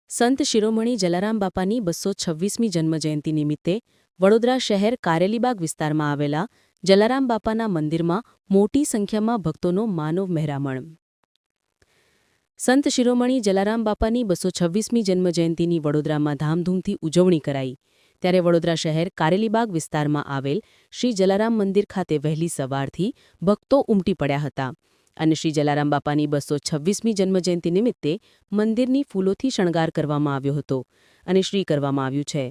સંત શિરોમણી જલારામ બાપાની 226મી જન્મજયંતિ નિમિત્તે વડોદરા શહેર કારેલીબાગ વિસ્તારમાં આવેલા જલારામ બાપાના મંદિરમાં મોટી સંખ્યામાં ભક્તોનો માનવ મહેરામણ. સંત શિરોમણી જલારામ બાપાની 226મી જન્મજયંતિની વડોદરામાં ધામધૂમથી ઉજવણી કરાઈ. ત્યારે વડોદરા શહેર કારેલીબાગ વિસ્તારમાં આવેલ શ્રી જલારામ મંદિર ખાતે વહેલી સવારથી ભક્તો ઉમટી પડ્યા હતા અને શ્રી જલારામ બાપાની 226મી જન્મજયંતિ નિમિત્તે મંદિરની ફૂલોથી શણગાર કરવામાં આવ્યો હતો અને શ્રી કરવામાં આવ્યું છે.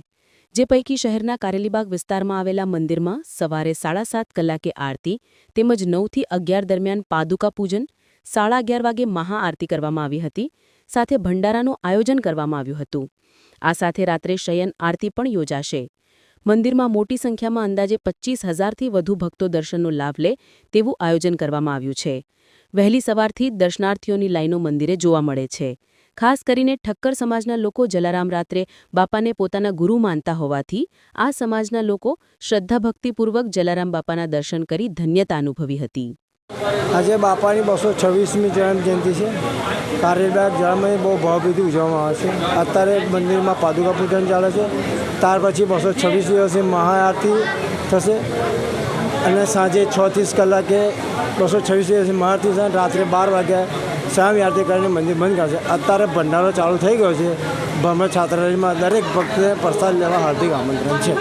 જે પૈકી શહેરના કારેલીબાગ વિસ્તારમાં આવેલા મંદિરમાં સવારે 7:30 કલાકે આરતી તેમજ 9 થી 11 દરમિયાન પાદુકા પૂજન, 11:30 વાગે મહાઆરતી કરવામાં આવી હતી. સાથે ભંડારાનું આયોજન કરવામાં આવ્યું હતું. આ સાથે રાત્રે શયન આરતી પણ યોજાશે. મંદિરમાં મોટી સંખ્યામાં અંદાજે 25,000થી વધુ ભક્તો દર્શનનો લાભ લે તેવું આયોજન કરવામાં આવ્યું છે. વહેલી સવારથી જ દર્શનાર્થીઓની લાઈનો મંદિરે જોવા મળે છે. ખાસ કરીને ઠક્કર સમાજના લોકો જલારામ રાત્રે બાપાને પોતાના ગુરુ માનતા હોવાથી આ સમાજના લોકો શ્રદ્ધાભક્તિપૂર્વક જલારામ બાપાના દર્શન કરી ધન્યતા અનુભવી હતી. આજે બાપાની 226મી જન્મજયંતિ છે. કારેલીબાગ જલારામ બહુ ભાવભીથી ઉજવવામાં આવે છે. અત્યારે મંદિરમાં પાદુકા પૂજન ચાલે છે. ત્યાર પછી 226 દિવસે મહાઆરતી થશે અને સાંજે 6:30 કલાકે 226 દિવસે મહાઆરતી થશે. રાત્રે 12 વાગ્યા સામી આરતી કરીને મંદિર બંધ કરશે. અત્યારે ભંડારો ચાલુ થઈ ગયો છે. બ્રહ્મ છાત્રાલયમાં દરેક ભક્તને પ્રસાદ લેવા હાર્દિક આમંત્રણ છે.